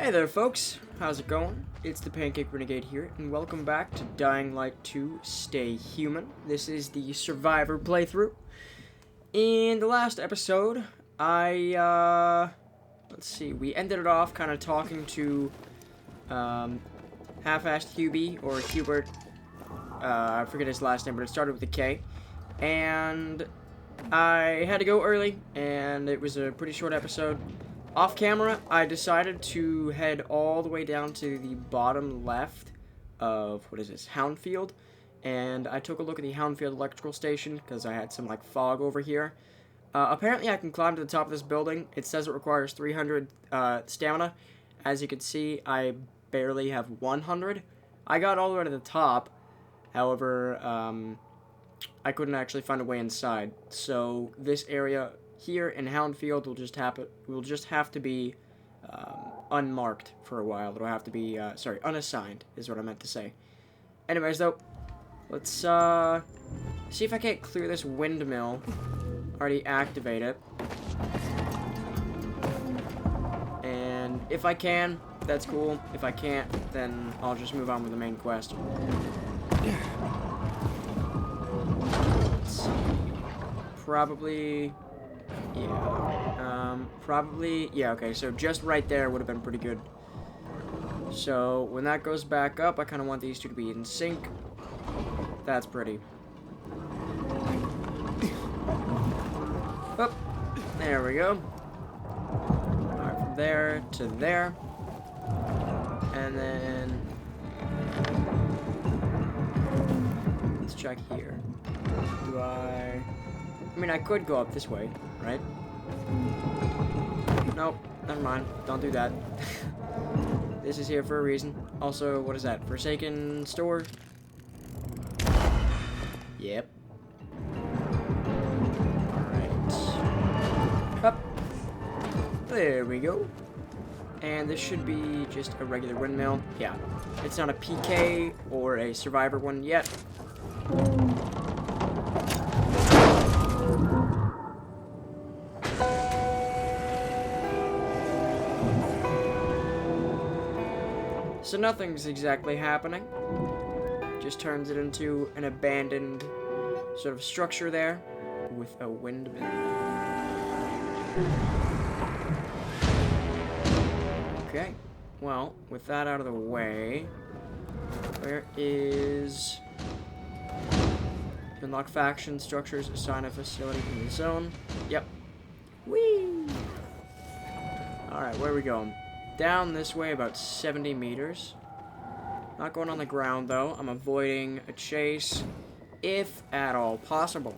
Hey there folks, how's it going? It's the Pancake Renegade here, and welcome back to Dying Light 2 Stay Human. This is the Survivor playthrough. In the last episode, let's see, we ended it off kind of talking to, half-assed Hubie, or Hubert, I forget his last name, but it started with a K, and I had to go early, and it was a pretty short episode. Off camera, I decided to head all the way down to the bottom left of, what is this, Houndfield, and I took a look at the Houndfield electrical station, because I had some, like, fog over here. Apparently I can climb to the top of this building. It says it requires 300 stamina. As you can see, I barely have 100. I got all the way to the top, however, I couldn't actually find a way inside, so this area here in Houndfield will just have to be unmarked for a while. It'll have to be, unassigned is what I meant to say. Anyways, though, let's see if I can't clear this windmill. Already activate it. And if I can, that's cool. If I can't, then I'll just move on with the main quest. Let's see. Probably... yeah, okay, so just right there would have been pretty good. So, when that goes back up, I kind of want these two to be in sync. That's pretty. Oh, there we go. Alright, from there to there. And then... let's check here. I mean, I could go up this way, right? Nope, never mind. Don't do that. This is here for a reason. Also, what is that? Forsaken store? Yep. Alright. Up. There we go. And this should be just a regular windmill. Yeah. It's not a PK or a survivor one yet. So nothing's exactly happening. Just turns it into an abandoned sort of structure there with a windmill. Okay, well, with that out of the way, where is... unlock faction structures, assign a facility in the zone. Yep. Whee! Alright, where are we going? Down this way about 70 meters. Not going on the ground, though. I'm avoiding a chase, if at all possible.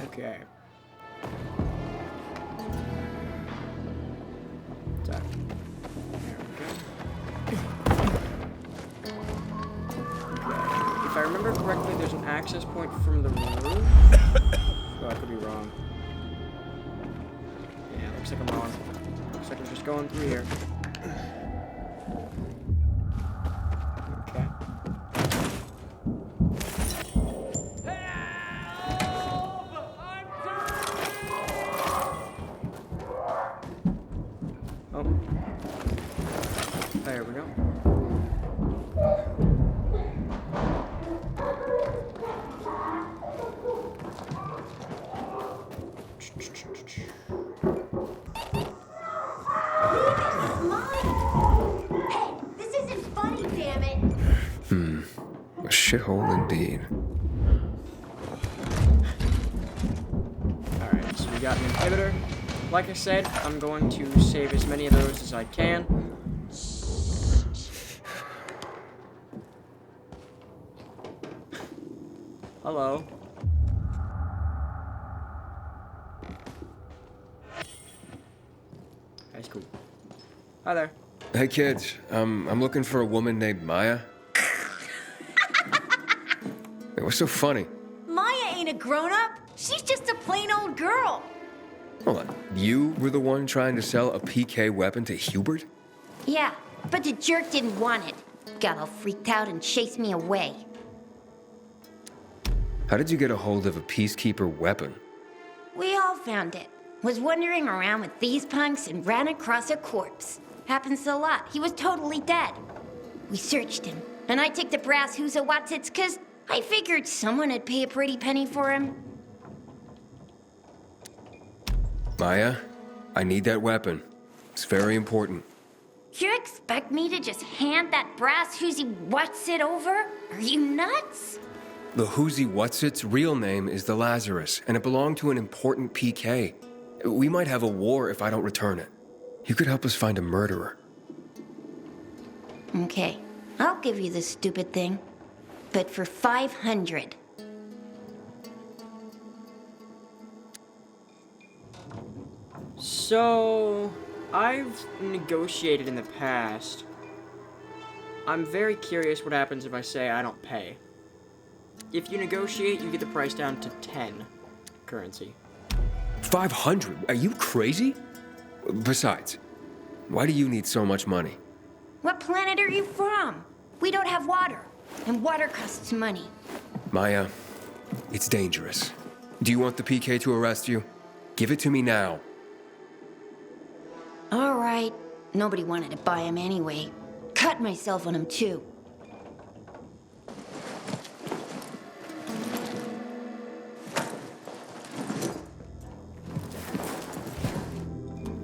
Okay. There we go. Okay. If I remember correctly, there's an access point from the roof. Oh, I could be wrong. Yeah, looks like I'm wrong. Looks like I'm just going through here. Okay. Oh. There we go. A shithole indeed. Alright, so we got an inhibitor. Like I said, I'm going to save as many of those as I can. Hello. That's cool. Hi there. Hey kids, I'm looking for a woman named Maya. Hey, what's so funny? Maya ain't a grown-up. She's just a plain old girl. Hold on, you were the one trying to sell a PK weapon to Hubert? Yeah, but the jerk didn't want it. Got all freaked out and chased me away. How did you get a hold of a peacekeeper weapon? We all found it. Was wandering around with these punks and ran across a corpse. Happens a lot. He was totally dead. We searched him, and I took the brass who's a Watsits, 'cause I figured someone would pay a pretty penny for him. Maya, I need that weapon. It's very important. You expect me to just hand that brass whoozy Watsit over? Are you nuts? The Whoozy Whatsit's real name is the Lazarus, and it belonged to an important PK. We might have a war if I don't return it. You could help us find a murderer. Okay, I'll give you this stupid thing, but for 500. So, I've negotiated in the past. I'm very curious what happens if I say I don't pay. If you negotiate, you get the price down to 10 currency. 500? Are you crazy? Besides, why do you need so much money? What planet are you from? We don't have water, and water costs money. Maya, it's dangerous. Do you want the PK to arrest you? Give it to me now. All right. Nobody wanted to buy him anyway. Cut myself on him, too.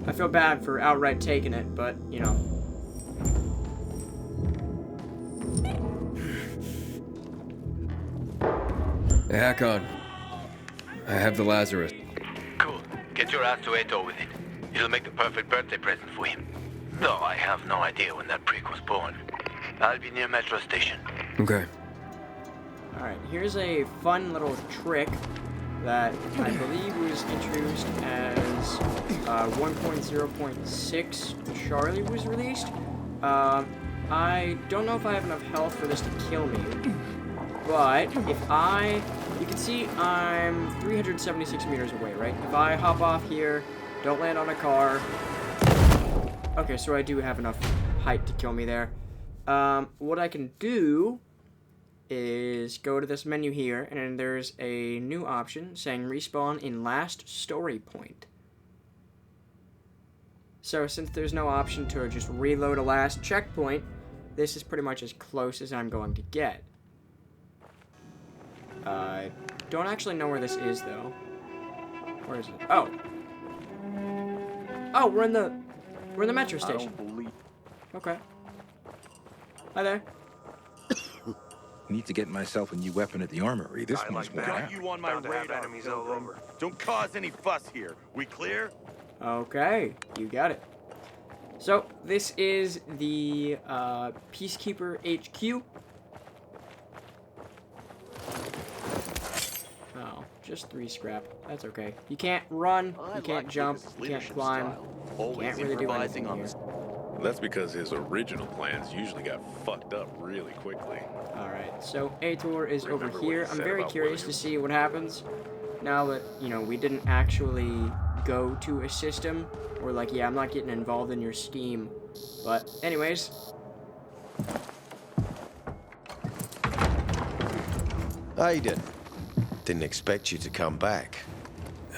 I feel bad for outright taking it, but, you know. Hey, Hakon. I have the Lazarus. Cool. Get your ass to Ato with it. It'll make the perfect birthday present for him. Though I have no idea when that prick was born. I'll be near Metro Station. Okay. Alright, here's a fun little trick that I believe was introduced as 1.0.6 Charlie was released. I don't know if I have enough health for this to kill me, but if you can see I'm 376 meters away, right? If I hop off here, don't land on a car. Okay, so I do have enough height to kill me there. What I can do is go to this menu here, and then there's a new option saying respawn in last story point. So since there's no option to just reload a last checkpoint, this is pretty much as close as I'm going to get. I don't actually know where this is, though. Where is it? Oh. Oh, we're in the metro station. Okay. Hi there. Need to get myself a new weapon at the armory. This one's worn out. You on my radar, enemies all over. Don't cause any fuss here. We clear? Okay, you got it. So, this is the Peacekeeper HQ. Oh, just 3 scrap. That's okay. You can't run, you can't jump, you can't climb. You can't really do anything here. That's because his original plans usually got fucked up really quickly. Alright, so Ator is over Remember what here. he I'm said very about curious to William? see what happens now that, you know, we didn't actually go to a system. Or like, yeah, I'm not getting involved in your scheme. But anyways. Aiden, didn't expect you to come back.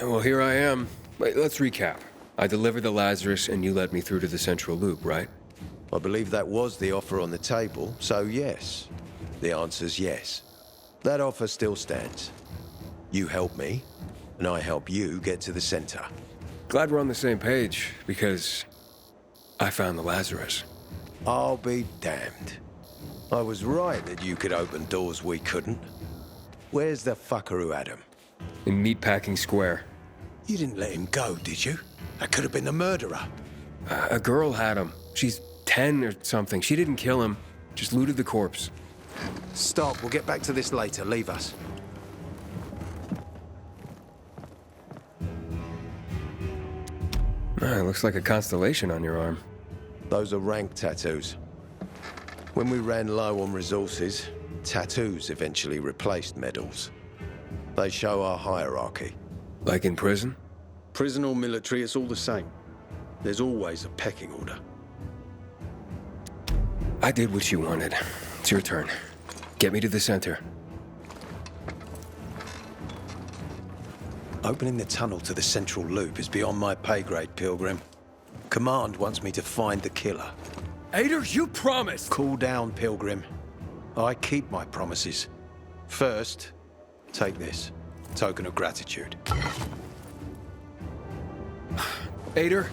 Well, here I am. Wait, let's recap. I delivered the Lazarus and you led me through to the central loop, right? I believe that was the offer on the table, so yes. The answer's yes. That offer still stands. You help me, and I help you get to the center. Glad we're on the same page, because I found the Lazarus. I'll be damned. I was right that you could open doors we couldn't. Where's the fucker who had him? In Meatpacking Square. You didn't let him go, did you? That could have been the murderer. A girl had him. She's 10 or something. She didn't kill him, just looted the corpse. Stop, we'll get back to this later. Leave us. Looks like a constellation on your arm. Those are rank tattoos. When we ran low on resources, tattoos eventually replaced medals. They show our hierarchy. Like in prison? Prison or military, it's all the same. There's always a pecking order. I did what you wanted. It's your turn. Get me to the center. Opening the tunnel to the central loop is beyond my pay grade, Pilgrim. Command wants me to find the killer. Ader, you promised! Cool down, Pilgrim. I keep my promises. First, take this. Token of gratitude. Ader,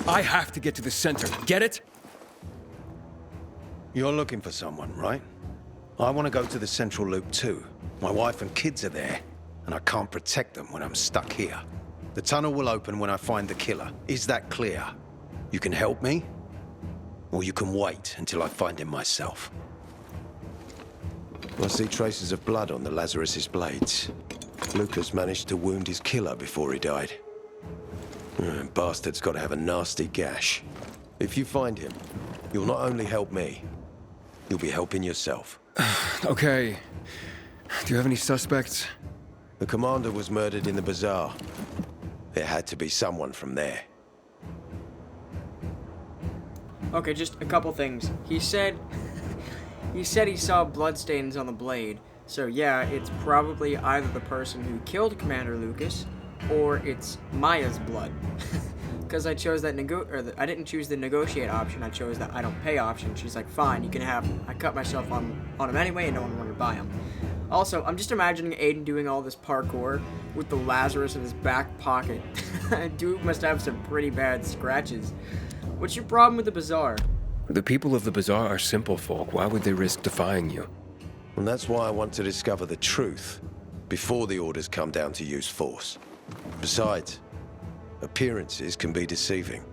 I have to get to the center. Get it? You're looking for someone, right? I want to go to the central loop too. My wife and kids are there, and I can't protect them when I'm stuck here. The tunnel will open when I find the killer. Is that clear? You can help me, or you can wait until I find him myself. I see traces of blood on the Lazarus's blades. Lucas managed to wound his killer before he died. Bastard's got to have a nasty gash. If you find him, you'll not only help me, you'll be helping yourself. Okay. Do you have any suspects? The commander was murdered in the bazaar. It had to be someone from there. Okay, just a couple things. He said he saw bloodstains on the blade. So yeah, it's probably either the person who killed Commander Lucas, or it's Maya's blood. Because I chose that I didn't choose the negotiate option. I chose that I don't pay option. She's like, fine, you can have him. I cut myself on him anyway, and no one wanted to buy him. Also, I'm just imagining Aiden doing all this parkour with the Lazarus in his back pocket. Dude must have some pretty bad scratches. What's your problem with the bazaar? The people of the bazaar are simple folk. Why would they risk defying you? And that's why I want to discover the truth before the orders come down to use force. Besides, appearances can be deceiving.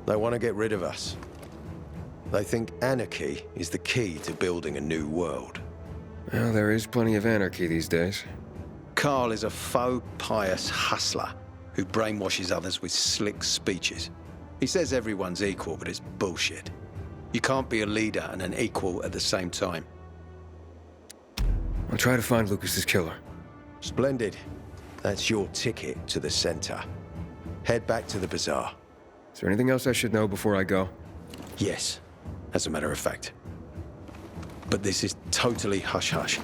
They want to get rid of us. They think anarchy is the key to building a new world. Well, there is plenty of anarchy these days. Carl is a faux pious hustler who brainwashes others with slick speeches. He says everyone's equal, but it's bullshit. You can't be a leader and an equal at the same time. I'll try to find Lucas's killer. Splendid. That's your ticket to the center. Head back to the bazaar. Is there anything else I should know before I go? Yes, as a matter of fact. But this is totally hush-hush.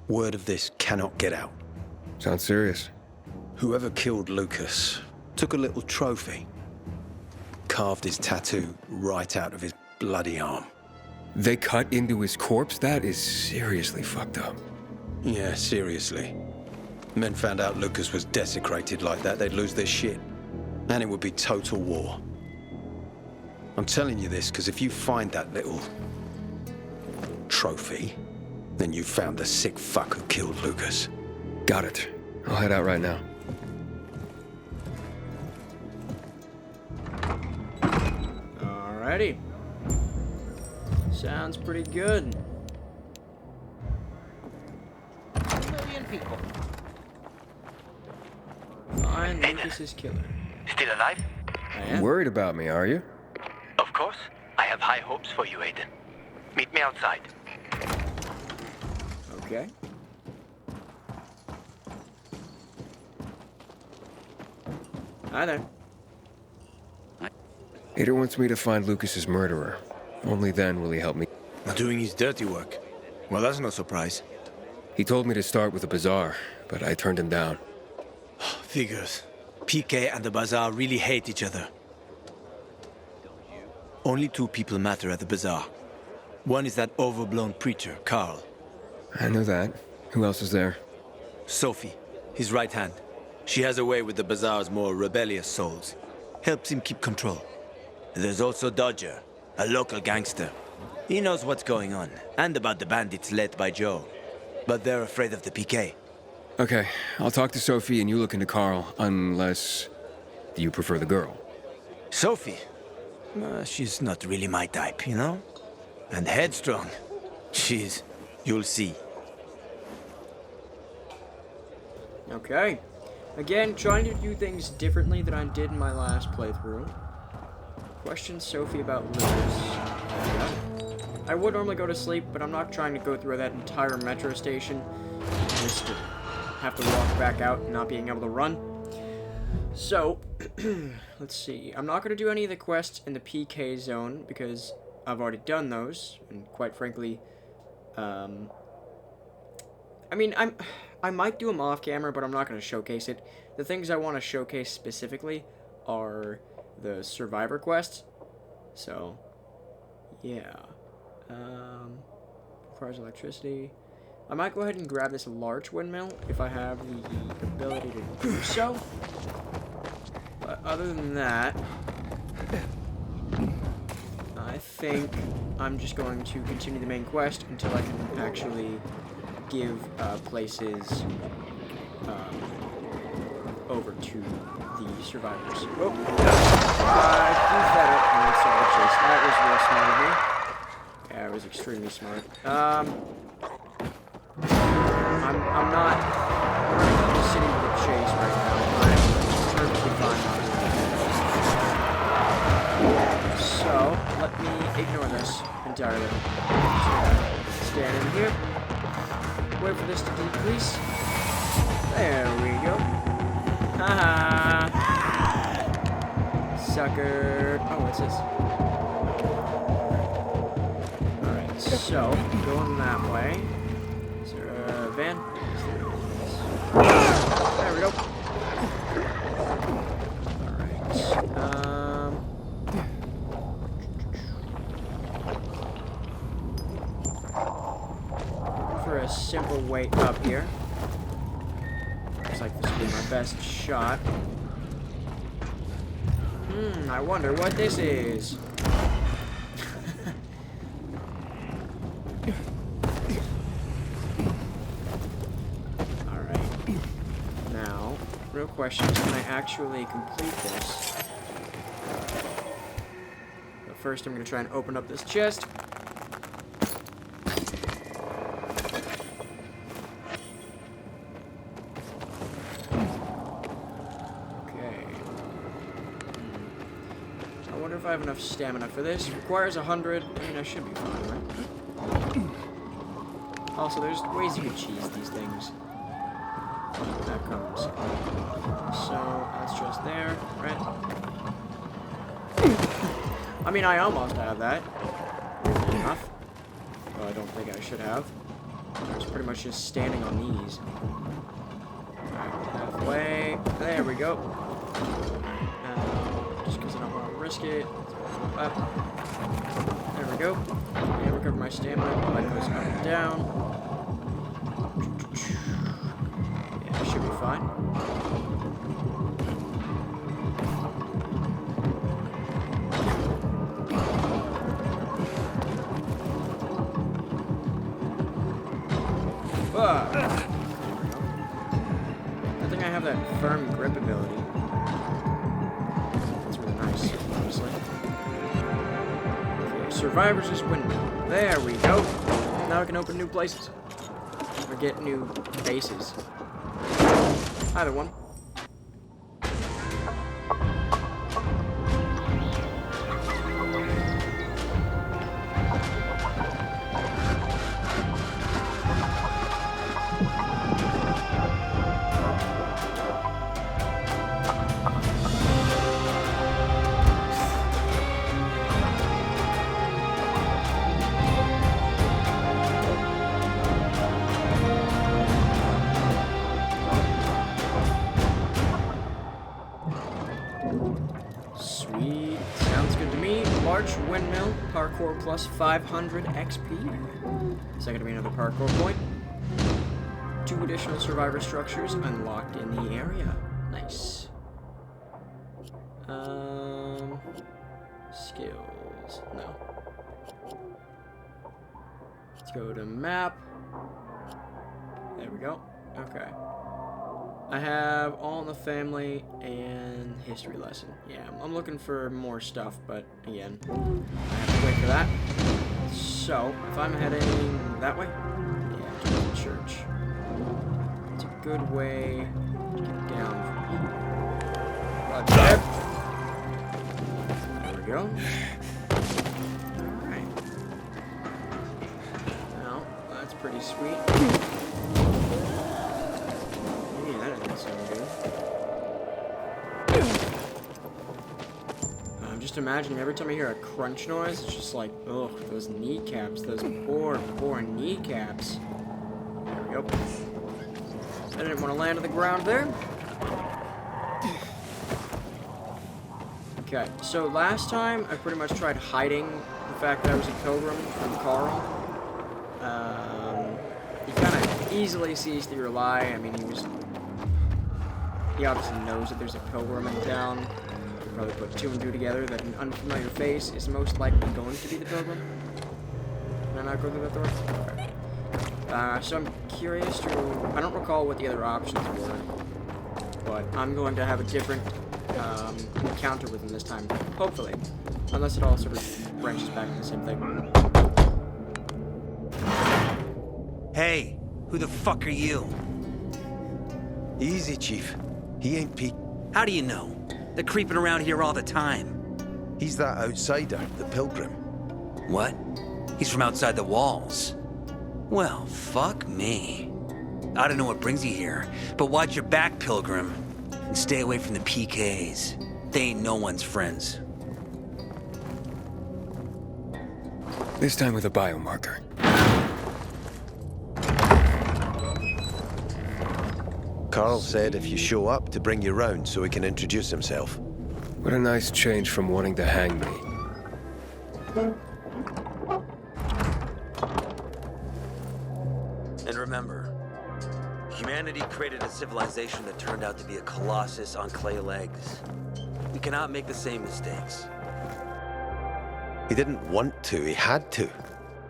Word of this cannot get out. Sounds serious. Whoever killed Lucas took a little trophy. Carved his tattoo right out of his bloody arm. They cut into his corpse? That is seriously fucked up. Yeah, seriously. Men found out Lucas was desecrated like that, they'd lose their shit. And it would be total war. I'm telling you this because if you find that little trophy, then you found the sick fuck who killed Lucas. Got it. I'll head out right now. Alrighty. Sounds pretty good. 2 million people. Find Lucas's killer. Still alive? I am. Worried about me, are you? Of course. I have high hopes for you, Aiden. Meet me outside. Okay. Hi there. Ader wants me to find Lucas's murderer. Only then will he help me. Doing his dirty work. Well, that's no surprise. He told me to start with the bazaar, but I turned him down. Figures. PK and the bazaar really hate each other. Only 2 people matter at the bazaar. One is that overblown preacher, Carl. I know that. Who else is there? Sophie, his right hand. She has a way with the bazaar's more rebellious souls. Helps him keep control. There's also Dodger, a local gangster. He knows what's going on, and about the bandits led by Joe. But they're afraid of the PK. Okay, I'll talk to Sophie and you look into Carl, unless you prefer the girl. Sophie? She's not really my type, you know? And headstrong. You'll see. Okay. Again, trying to do things differently than I did in my last playthrough. Question Sophie about Lucas. I would normally go to sleep, but I'm not trying to go through that entire metro station just to have to walk back out and not being able to run. So, let's see. I'm not going to do any of the quests in the PK zone because I've already done those, and quite frankly, I mean, I might do them off camera, but I'm not going to showcase it. the things I want to showcase specifically are the survivor quests. So, yeah. Requires electricity. I might go ahead and grab this large windmill if I have the ability to do so. But other than that, I think I'm just going to continue the main quest until I can actually give places over to the survivors. Oh! I goofed that up and started the chase. That was real smart of me. Yeah, it was extremely smart. I'm not just sitting with a chase right now. I'm perfectly fine not doing that. So, let me ignore this entirely. Stand in here. Wait for this to decrease. There we go. Haha. Sucker. Oh, what's this? Alright, so, going that way. Is there a van? There we go. Alright. For a simple way up here. Looks like this will be my best shot. I wonder what this is. Alright. Now, real question is, can I actually complete this? But first I'm going to try and open up this chest. If I have enough stamina for this. Requires 100. I mean, I should be fine, right? Also, there's ways you can cheese these things. That comes. So, that's just there, right? I mean, I almost had that. Weirdly enough. Well, I don't think I should have. I was pretty much just standing on these. Alright, halfway. There we go. Just because I don't want to risk it. Up. There we go. And recover my stamina while that goes up and down. Yeah, should be fine. I think I have that firm grip ability. That's really nice, honestly. Okay, survivors is windmill. There we go. Now I can open new places. Or get new bases. Either one. Sweet. Sounds good to me. Large windmill, parkour plus 500 XP. Is that going to be another parkour point? 2 additional survivor structures unlocked in the area. Nice. Skills. No. Let's go to map. There we go. Okay. I have All in the Family and History Lesson. Yeah, I'm looking for more stuff, but again, I have to wait for that. So, if I'm heading that way, yeah, to the church. It's a good way to get down from here. Roger that. There we go. Alright. Well, that's pretty sweet. I'm just imagining every time I hear a crunch noise, it's just like, ugh, those kneecaps, those poor kneecaps. There we go. I didn't want to land on the ground there. Okay, so last time I pretty much tried hiding the fact that I was a pilgrim from Carl. He kind of easily sees through your lie. I mean, he obviously knows that there's a pilgrim in town. You probably put 2 and 2 together that an unfamiliar face is most likely going to be the pilgrim. Can I not go through that door? Okay. So I'm curious to... I don't recall what the other options were, but I'm going to have a different encounter with him this time, hopefully. Unless it all sort of branches back to the same thing. Hey, who the fuck are you? Easy, Chief. He ain't Pete. How do you know? They're creeping around here all the time. He's that outsider, the pilgrim. What? He's from outside the walls. Well, fuck me. I don't know what brings you here, but watch your back, pilgrim. And stay away from the PKs. They ain't no one's friends. This time with a biomarker. Carl said if you show up to bring you round so he can introduce himself. What a nice change from wanting to hang me. And remember, humanity created a civilization that turned out to be a colossus on clay legs. We cannot make the same mistakes. He didn't want to, he had to.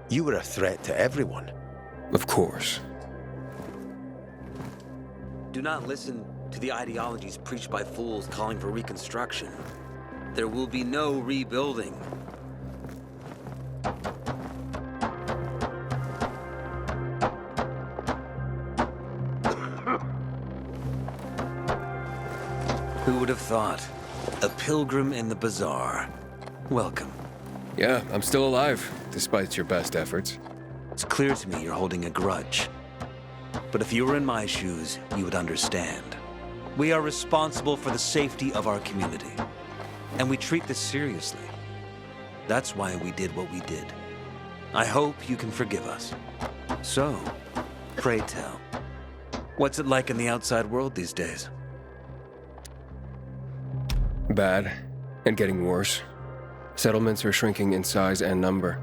You were a threat to everyone. Of course. Do not listen to the ideologies preached by fools calling for reconstruction. There will be no rebuilding. Who would have thought? A pilgrim in the bazaar. Welcome. Yeah, I'm still alive, despite your best efforts. It's clear to me you're holding a grudge. But if you were in my shoes, you would understand. We are responsible for the safety of our community. And we treat this seriously. That's why we did what we did. I hope you can forgive us. So, pray tell, what's it like in the outside world these days? Bad, and getting worse. Settlements are shrinking in size and number.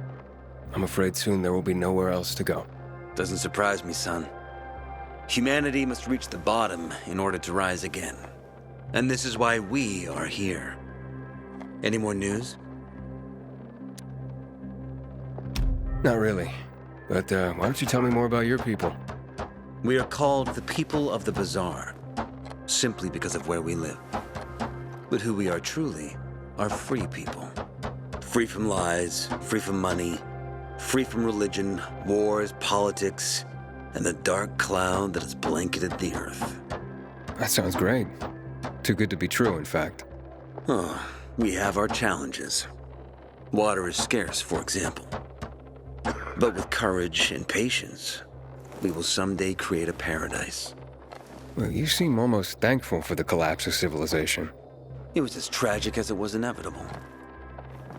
I'm afraid soon there will be nowhere else to go. Doesn't surprise me, son. Humanity must reach the bottom in order to rise again. And this is why we are here. Any more news? Not really. But why don't you tell me more about your people? We are called the people of the bazaar, simply because of where we live. But who we are truly are free people. Free from lies, free from money, free from religion, wars, politics, and the dark cloud that has blanketed the earth. That sounds great. Too good to be true, in fact. Oh, we have our challenges. Water is scarce, for example. But with courage and patience, we will someday create a paradise. Well, you seem almost thankful for the collapse of civilization. It was as tragic as it was inevitable.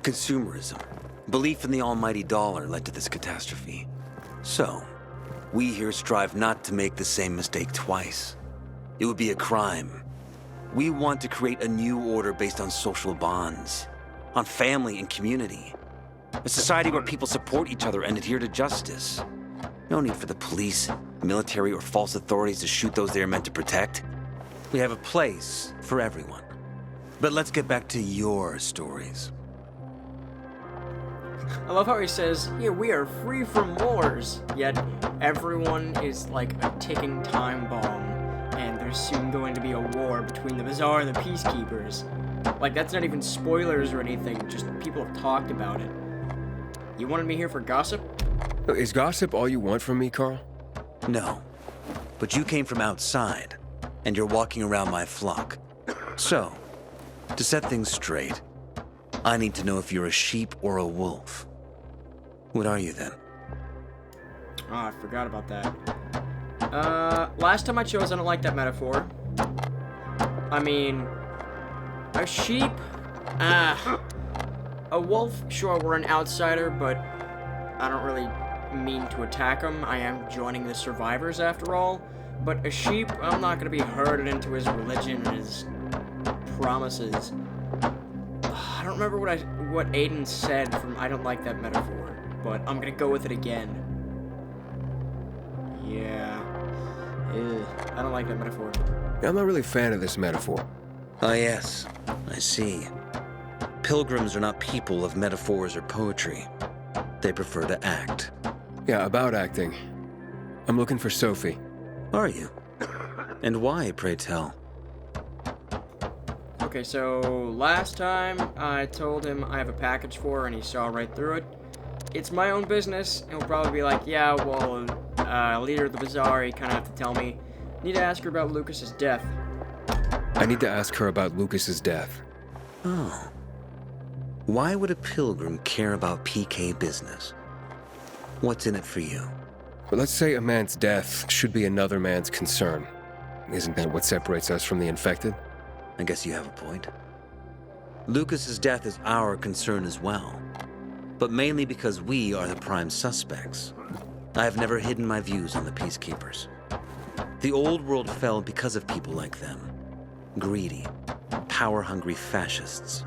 Consumerism, belief in the almighty dollar led to this catastrophe. So, we here strive not to make the same mistake twice. It would be a crime. We want to create a new order based on social bonds, on family and community. A society where people support each other and adhere to justice. No need for the police, military, or false authorities to shoot those they are meant to protect. We have a place for everyone. But let's get back to your stories. I love how he says, yeah, we are free from wars, yet everyone is like a ticking time bomb, and there's soon going to be a war between the Bazaar and the Peacekeepers. Like, that's not even spoilers or anything, just people have talked about it. You wanted me here for gossip? Is gossip all you want from me, Carl? No. But you came from outside, and you're walking around my flock. So, to set things straight, I need to know if you're a sheep or a wolf. What are you then? Oh, I forgot about that. Last time I chose, I don't like that metaphor. I mean, a sheep? A wolf, sure, we're an outsider, but I don't really mean to attack him. I am joining the survivors after all. But a sheep, I'm not gonna be herded into his religion and his promises. don't remember what Aiden said from I don't like that metaphor, but I'm gonna go with it again. Yeah. Ew, I don't like that metaphor. I'm not really a fan of this metaphor. Ah, yes. I see. Pilgrims are not people of metaphors or poetry. They prefer to act. Yeah, about acting. I'm looking for Sophie. Are you? And why, pray tell? Okay, so last time I told him I have a package for her and he saw right through it. It's my own business, and he'll probably be like, yeah, well, leader of the bazaar, you kind of have to tell me. Need to ask her about Lucas's death. I need to ask her about Lucas's death. Oh. Why would a pilgrim care about PK business? What's in it for you? But let's say a man's death should be another man's concern. Isn't that what separates us from the infected? I guess you have a point. Lucas's death is our concern as well, but mainly because we are the prime suspects. I have never hidden my views on the Peacekeepers. The old world fell because of people like them. Greedy, power-hungry fascists.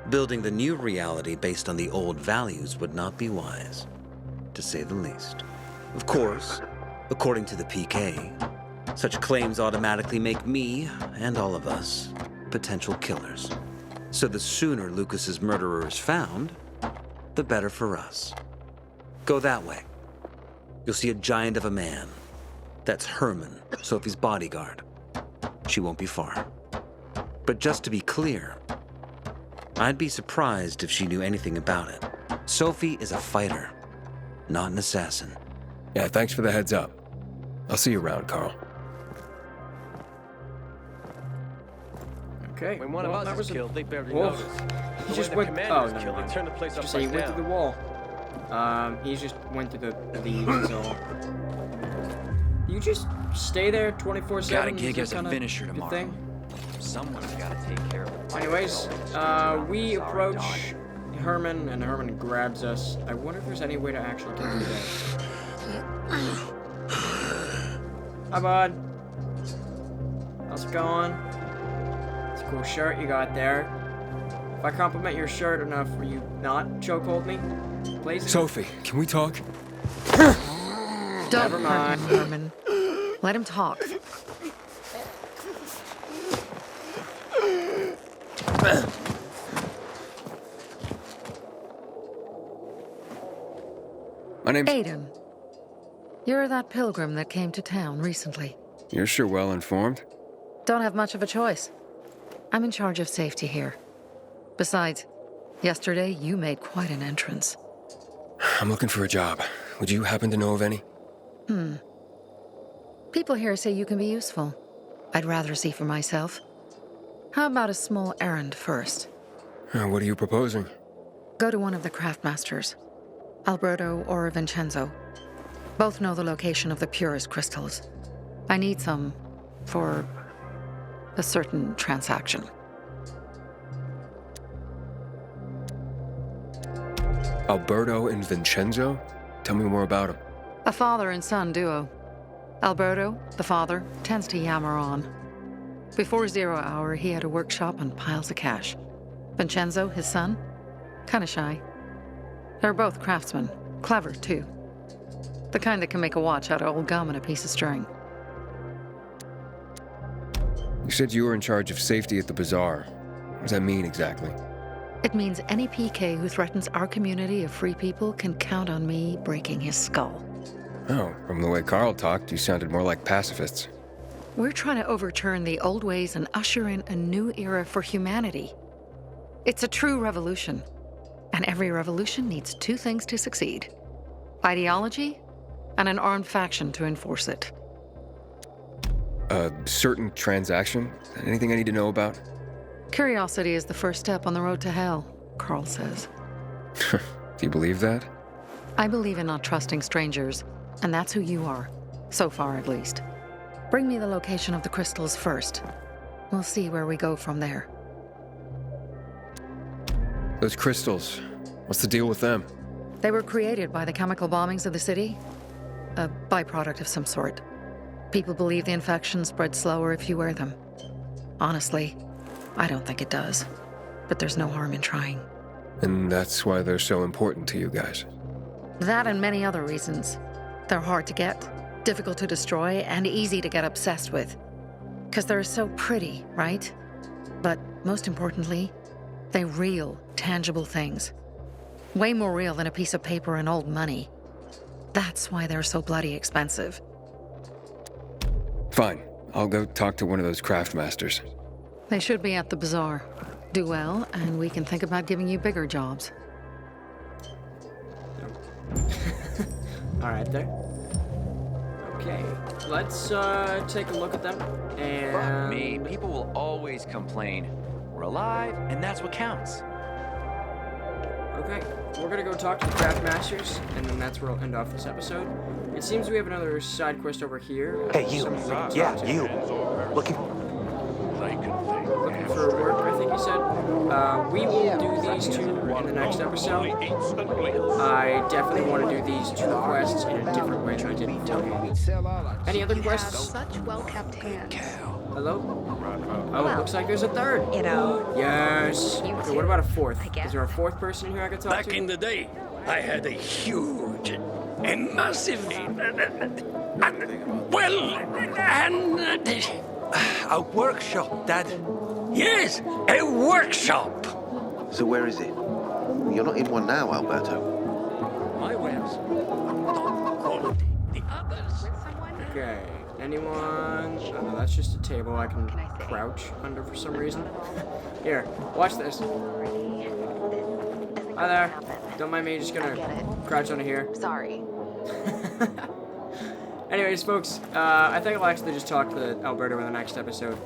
Building the new reality based on the old values would not be wise, to say the least. Of course, according to the PK, such claims automatically make me, and all of us, potential killers. So the sooner Lucas's murderer is found, the better for us. Go that way. You'll see a giant of a man. That's Herman, Sophie's bodyguard. She won't be far. But just to be clear, I'd be surprised if she knew anything about it. Sophie is a fighter, not an assassin. Yeah, thanks for the heads up. I'll see you around, Carl. Okay. When one of us is killed, they barely notice. He just went. Oh no! They turn the place Just say he went through the wall. He just went through the zone. You just stay there 24/7. Got a gig as a finisher tomorrow. Thing? Someone's got to take care of it. Anyways, we approach Herman, and Herman grabs us. I wonder if there's any way to actually get through there. Hi, bud. How's it going? It's a cool shirt you got there. If I compliment your shirt enough, will you not chokehold me, please? Sophie, can we talk? Don't Never hurt mind. him, Herman. Let him talk. My name's... Aiden. You're that pilgrim that came to town recently. You're sure well informed. Don't have much of a choice. I'm in charge of safety here. Besides, yesterday you made quite an entrance. I'm looking for a job. Would you happen to know of any? People here say you can be useful. I'd rather see for myself. How about a small errand first? What are you proposing? Go to one of the craftmasters, Alberto or Vincenzo. Both know the location of the purest crystals. I need some for a certain transaction. Alberto and Vincenzo? Tell me more about them. A father and son duo. Alberto, the father, tends to yammer on. Before 0 hour, he had a workshop and piles of cash. Vincenzo, his son, kinda shy. They're both craftsmen, clever too. The kind that can make a watch out of old gum and a piece of string. You said you were in charge of safety at the bazaar. What does that mean exactly? It means any PK who threatens our community of free people can count on me breaking his skull. Oh, from the way Carl talked, you sounded more like pacifists. We're trying to overturn the old ways and usher in a new era for humanity. It's a true revolution. And every revolution needs two things to succeed: ideology and an armed faction to enforce it. A certain transaction? Anything I need to know about? Curiosity is the first step on the road to hell, Carl says. Do you believe that? I believe in not trusting strangers, and that's who you are. So far, at least. Bring me the location of the crystals first. We'll see where we go from there. Those crystals, what's the deal with them? They were created by the chemical bombings of the city. A byproduct of some sort. People believe the infection spreads slower if you wear them. Honestly, I don't think it does. but there's no harm in trying. And that's why they're so important to you guys. That and many other reasons. They're hard to get, difficult to destroy, and easy to get obsessed with. Because they're so pretty, right? But most importantly, they're real, tangible things. Way more real than a piece of paper and old money. That's why they're so bloody expensive. Fine. I'll go talk to one of those craft masters. They should be at the bazaar. Do well, and we can think about giving you bigger jobs. All right, there. Okay, let's take a look at them. And Fuck me, people will always complain. We're alive, and that's what counts. Okay, we're gonna go talk to the craft masters, and then that's where we'll end off this episode. It seems we have another side quest over here. Hey, you. Yeah, you. Looking for work, I think you said. We will do these two in the next episode. I definitely want to do these two quests in a different way than I did with Tony. Any other quests? Such well-kept hands. Hello? Oh, it looks like there's a third. You know. Yes. Okay, what about a fourth? Is there a fourth person in here I could talk to? Back in the day, I had a huge and massive, a workshop, Dad. Yes, a workshop. So where is it? You're not in one now, Alberto. My wares. The others. Okay. Anyone? Oh, no, that's just a table I can crouch under for some reason. Here, watch this. Hi there. Don't mind me, just gonna crouch under here. Sorry. Anyways, folks, I think I'll actually just talk to Alberto in the next episode.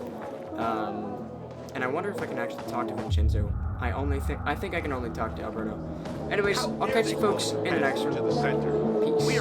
And I wonder if I can actually talk to Vincenzo. I think I can only talk to Alberto. Anyways, I'll catch you folks in the next one. Peace.